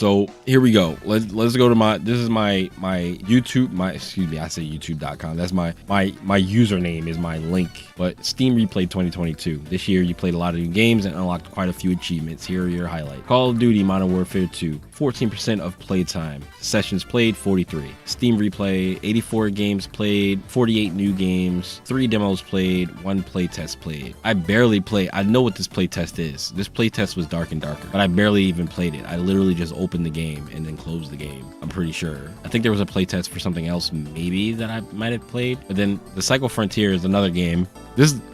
So here we go. Let's go to this is my YouTube, I say youtube.com. That's my username is my link. But Steam Replay 2022. This year you played a lot of new games and unlocked quite a few achievements. Here are your highlights. Call of Duty Modern Warfare 2, 14% of playtime. Sessions played 43. Steam Replay, 84 games played, 48 new games, 3 demos played, 1 playtest played. I barely play. I know what this playtest is. This playtest was Dark and Darker, but I barely even played it. I literally just opened the game and then closed the game. I'm pretty sure. I think there was a playtest for something else maybe that I might have played. But then the Psycho Frontier is another game.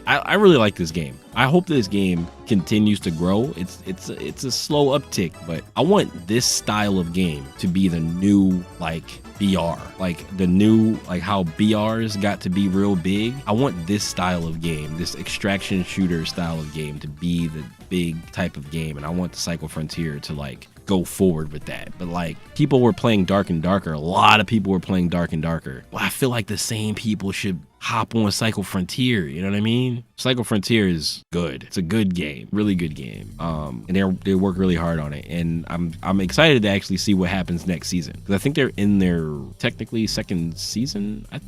I really like this game. I hope this game continues to grow. It's a slow uptick, but I want this style of game to be the new like BR, like the new like how BRs got to be real big. I want this style of game, this extraction shooter style of game, to be the big type of game, and I want the Psycho Frontier to like go forward with that. But like, people were playing Dark and Darker. A lot of people were playing Dark and Darker. Well, I feel like the same people should hop on Psycho Frontier. You know what I mean? Psycho Frontier is good. It's a good game, really good game. And they work really hard on it. And I'm excited to actually see what happens next season, because I think they're in their technically second season. I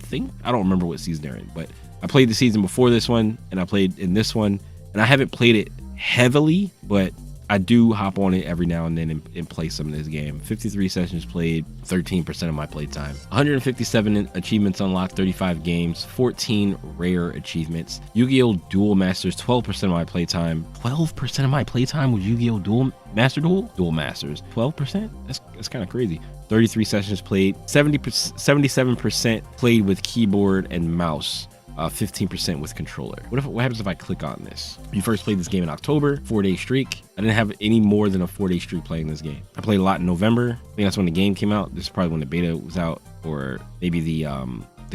don't remember what season they're in, but I played the season before this one, and I played in this one, and I haven't played it heavily, but I do hop on it every now and then and play some of this game. 53 sessions played, 13% of my playtime. 157 achievements unlocked, 35 games, 14 rare achievements. Yu-Gi-Oh! Duel Masters, 12% of my playtime. 12% of my playtime was Yu-Gi-Oh! Duel Masters. 12%? That's kind of crazy. 33 sessions played, 77% played with keyboard and mouse. 15% with controller. What happens if I click on this? You first played this game in October, 4-day streak. I didn't have any more than a 4-day streak playing this game. I played a lot in November. I think that's when the game came out. This is probably when the beta was out, or maybe the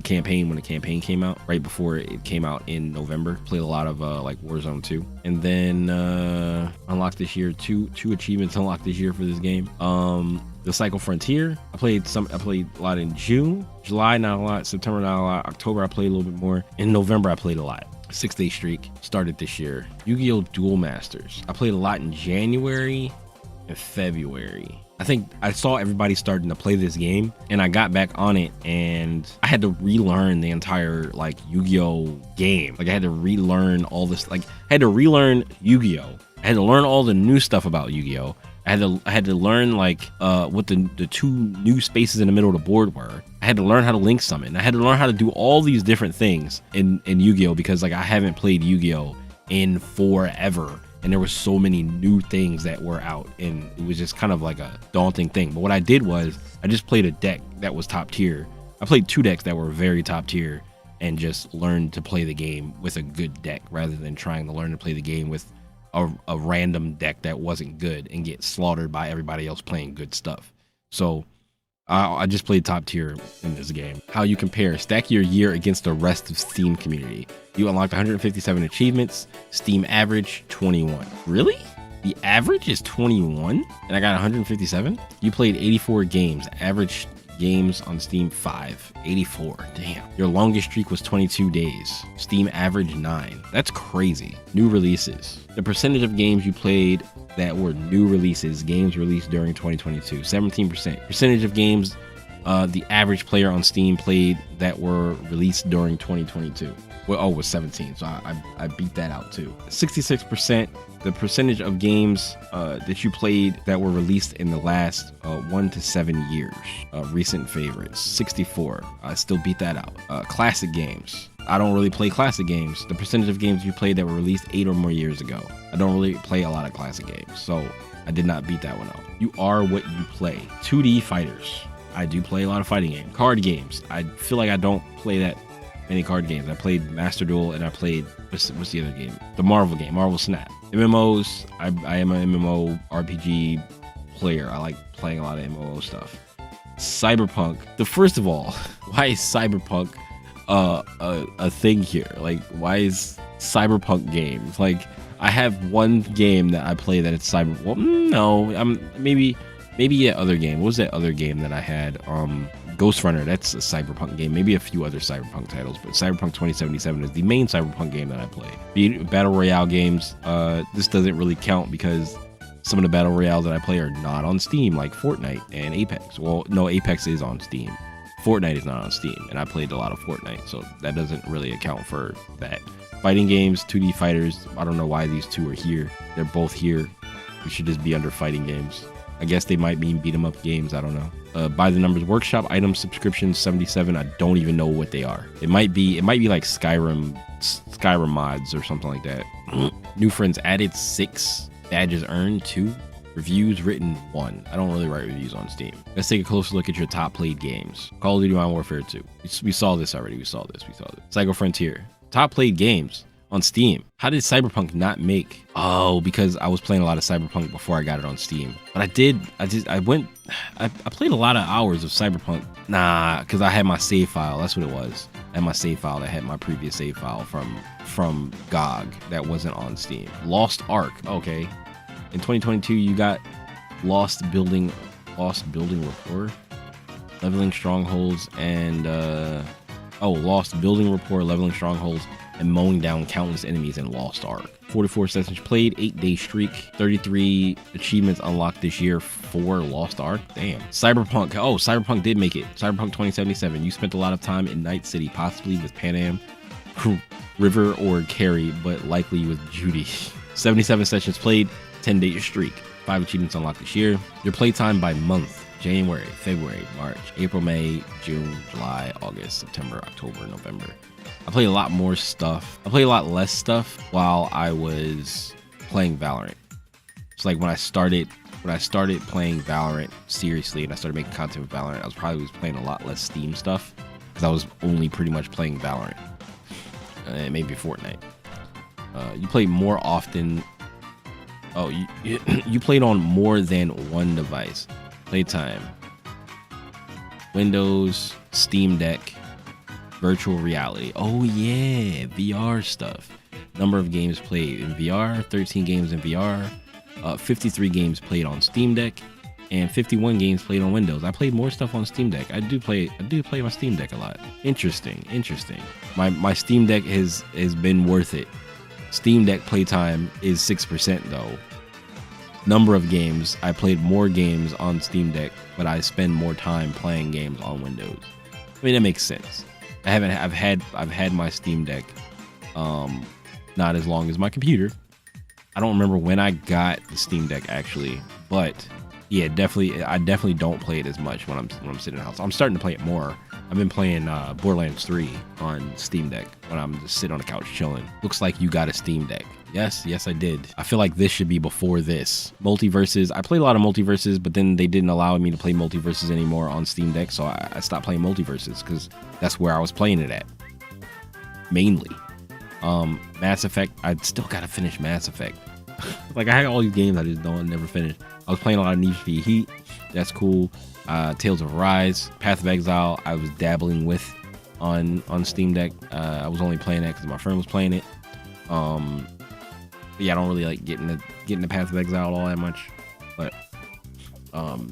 campaign, when the campaign came out, right before it came out in November. Played a lot of like Warzone 2, and then unlocked this year two achievements unlocked this year for this game. The Psycho Frontier, I played a lot in June, July not a lot, September not a lot, October I played a little bit more, in November I played a lot. 6-day streak started this year. Yu-Gi-Oh! Duel Masters, I played a lot in January and February. I think I saw everybody starting to play this game, and I got back on it, and I had to relearn the entire like Yu-Gi-Oh! Game. Like I had to relearn all this, like I had to relearn Yu-Gi-Oh! I had to learn all the new stuff about Yu-Gi-Oh! I had to learn like what the 2 new spaces in the middle of the board were. I had to learn how to link summon. I had to learn how to do all these different things in Yu-Gi-Oh! Because like I haven't played Yu-Gi-Oh! In forever. And there were so many new things that were out, and it was just kind of like a daunting thing. But what I did was I just played a deck that was top tier. I played 2 decks that were very top tier, and just learned to play the game with a good deck rather than trying to learn to play the game with a random deck that wasn't good and get slaughtered by everybody else playing good stuff. So I just played top tier in this game. How you compare: stack your year against the rest of Steam community. You unlocked 157 achievements. Steam average 21. Really? The average is 21 and I got 157? You played 84 games. Average games on Steam 5. 84. Damn. Your longest streak was 22 days. Steam average 9. That's crazy. New releases. The percentage of games you played that were new releases, games released during 2022, 17%. Percentage of games the average player on Steam played that were released during 2022. Well, it was 17, so I beat that out too. 66%, the percentage of games that you played that were released in the last 1 to 7 years. Recent favorites, 64. I still beat that out. Classic games. I don't really play classic games. The percentage of games you played that were released 8 or more years ago. I don't really play a lot of classic games, so I did not beat that one out. You are what you play. 2D fighters. I do play a lot of fighting games. Card games. I feel like I don't play that many card games. I played Master Duel, and I played, what's the other game? The Marvel game, Marvel Snap. MMOs, I am an MMO RPG player. I like playing a lot of MMO stuff. Cyberpunk. First of all, why is Cyberpunk a thing here? Like, why is Cyberpunk games? Like, I have one game that I play that it's well, no, maybe other game. What was that other game that I had? Ghost Runner, that's a Cyberpunk game. Maybe a few other Cyberpunk titles, but Cyberpunk 2077 is the main Cyberpunk game that I play. Battle Royale games, this doesn't really count because Some of the battle royales that I play are not on Steam, like Fortnite and Apex. Well, no, Apex is on Steam. Fortnite is not on Steam, and I played a lot of Fortnite, so that doesn't really account for that. Fighting games, 2D fighters. I don't know why these two are here. They're both here. We should just be under fighting games. I guess they might mean beat 'em up games. I don't know. By the numbers, workshop items, subscriptions, 77. I don't even know what they are. It might be like Skyrim mods or something like that. New friends added 6. Badges earned 2. Reviews written 1. I don't really write reviews on Steam. Let's take a closer look at your top played games. Call of Duty Modern Warfare 2. We saw this already. We saw this. Psycho Frontier. Top played games on Steam. How did Cyberpunk not make? Oh, because I was playing a lot of Cyberpunk before I got it on Steam. But I played a lot of hours of Cyberpunk. Nah, because I had my save file. That's what it was. I had my save file that had my previous save file from GOG that wasn't on Steam. Lost Ark. Okay. In 2022, you got Lost Building Rapport, Leveling Strongholds, and Lost Building Rapport, Leveling Strongholds, and Mowing Down Countless Enemies in Lost Ark. 44 sessions played, 8-day streak, 33 achievements unlocked this year for Lost Ark. Damn. Cyberpunk. Oh, Cyberpunk did make it. Cyberpunk 2077. You spent a lot of time in Night City, possibly with Panam, River, or Carrie, but likely with Judy. 77 sessions played, 10-day streak. 5 achievements unlocked this year. Your playtime by month: January, February, March, April, May, June, July, August, September, October, November. I played a lot more stuff. I played a lot less stuff while I was playing Valorant. It's like when I started playing Valorant seriously and I started making content with Valorant, I was playing a lot less Steam stuff because I was only pretty much playing Valorant and maybe Fortnite. You played more often. Oh, you played on more than one device. Playtime: Windows, Steam Deck, virtual reality. Oh yeah, VR stuff. Number of games played in VR: 13 games in VR, 53 games played on Steam Deck, and 51 games played on Windows. I played more stuff on Steam Deck. I do play my Steam Deck a lot. Interesting. My Steam Deck has been worth it. Steam Deck playtime is 6% though. Number of games, I played more games on Steam Deck, but I spend more time playing games on Windows. I mean, that makes sense. I've had my Steam Deck not as long as my computer. I don't remember when I got the Steam Deck actually, but yeah, I definitely don't play it as much when I'm sitting in the house. I'm starting to play it more. I've been playing Borderlands 3 on Steam Deck when I'm just sitting on the couch chilling. Looks like you got a Steam Deck. Yes, I did. I feel like this should be before this. Multiverses. I played a lot of Multiverses, but then they didn't allow me to play Multiverses anymore on Steam Deck, so I stopped playing Multiverses because that's where I was playing it at. Mainly. Mass Effect. I still gotta finish Mass Effect. Like, I had all these games I just never finished. I was playing a lot of Need for Speed Heat. That's cool. Tales of Arise, Path of Exile, I was dabbling with on Steam Deck. I was only playing that because my friend was playing it. But yeah, I don't really like getting the Path of Exile all that much. But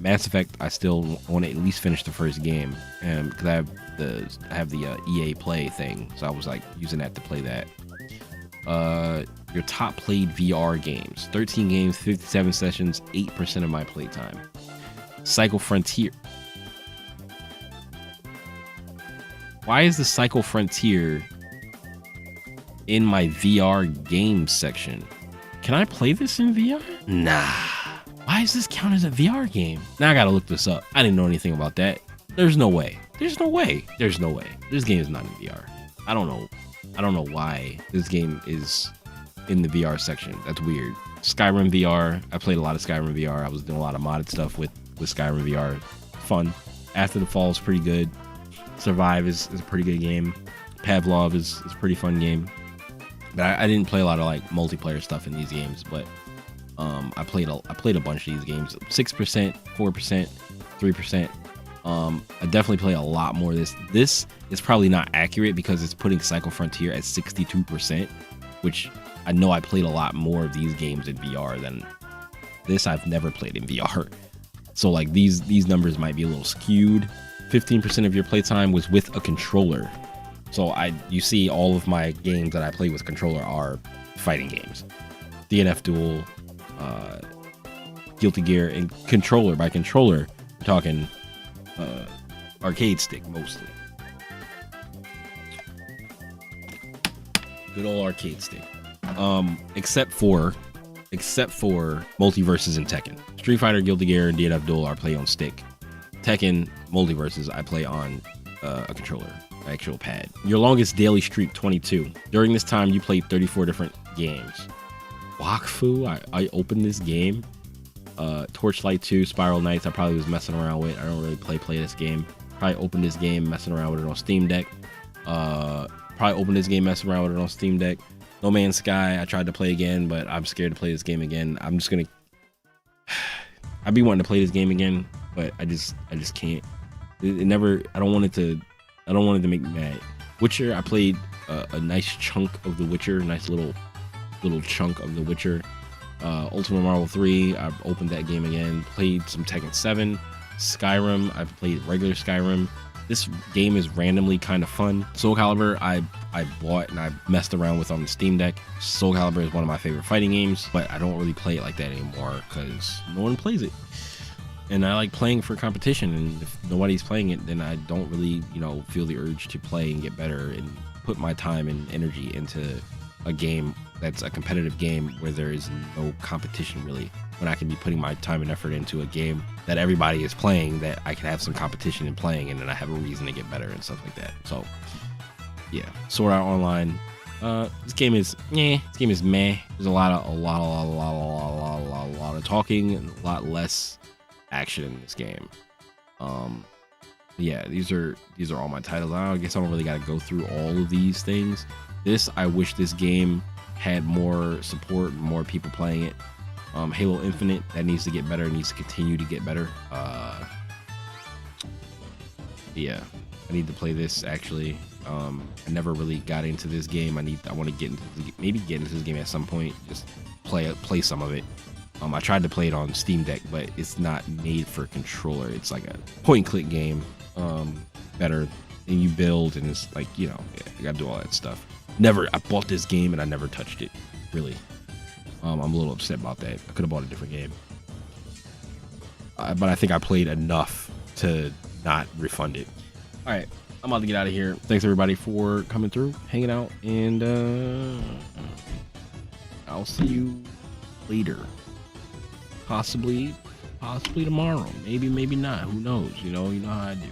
Mass Effect, I still want to at least finish the first game, and because I have the EA Play thing, so I was like using that to play that. Your top played VR games: 13 games, 57 sessions, 8% of my playtime. Psycho Frontier. Why is the Psycho Frontier in my VR games section? Can I play this in VR? Nah. Why does this count as a VR game? Now I gotta look this up. I didn't know anything about that. There's no way. This game is not in VR. I don't know why this game is in the VR section. That's weird. Skyrim VR. I played a lot of Skyrim VR. I was doing a lot of modded stuff with Skyrim VR. Fun. After the Fall is pretty good. Survive is a pretty good game. Pavlov is a pretty fun game. But I didn't play a lot of like multiplayer stuff in these games, but I played a bunch of these games. 6%, 4%, 3%. I definitely play a lot more of this. This is probably not accurate because it's putting Psycho Frontier at 62%, which I know I played a lot more of these games in VR than this. I've never played in VR. So like these numbers might be a little skewed. 15% of your playtime was with a controller. So you see all of my games that I play with controller are fighting games. DNF Duel, Guilty Gear, and controller. By controller, we're talking arcade stick mostly. Good old arcade stick. Except for Multiverses and Tekken. Street Fighter, Guilty Gear, and DNF Duel are play on stick. Tekken, Multiverses, I play on a controller, actual pad. Your longest daily streak, 22. During this time, you played 34 different games. Wakfu, I opened this game. Torchlight 2, Spiral Knights, I probably was messing around with. I don't really play this game. Probably opened this game, messing around with it on Steam Deck. No Man's Sky, I tried to play again, but I'm scared to play this game again. I'm just gonna... I'd be wanting to play this game again, but I just can't. It never... I don't want it to make me mad. Witcher, I played a nice chunk of The Witcher, nice little chunk of The Witcher. Ultimate Marvel 3, I opened that game again. Played some Tekken 7. Skyrim, I played regular Skyrim. This game is randomly kind of fun. Soul Calibur, I bought and I messed around with on the Steam Deck. Soul Calibur is one of my favorite fighting games, but I don't really play it like that anymore because no one plays it. And I like playing for competition, and if nobody's playing it, then I don't really, feel the urge to play and get better and put my time and energy into a game that's a competitive game where there is no competition really, when I can be putting my time and effort into a game that everybody is playing, that I can have some competition in playing, and then I have a reason to get better and stuff like that. So yeah, Sword Art Online, this game is meh. There's a lot of talking and a lot less action in this game. Yeah, these are all my titles. I guess I don't really got to go through all of these things. I wish this game had more support, more people playing it. Halo Infinite, that needs to get better, needs to continue to get better. Yeah, I need to play this actually. I never really got into this game. I want to get into this game at some point. Just play some of it. I tried to play it on Steam Deck, but it's not made for a controller. It's like a point and click game. Better, and you build, and it's like, you gotta do all that stuff. I bought this game and I never touched it, really. I'm a little upset about that. I could have bought a different game. But I think I played enough to not refund it. All right, I'm about to get out of here. Thanks everybody for coming through, hanging out, and I'll see you later. Possibly tomorrow. Maybe not. Who knows? You know how I do.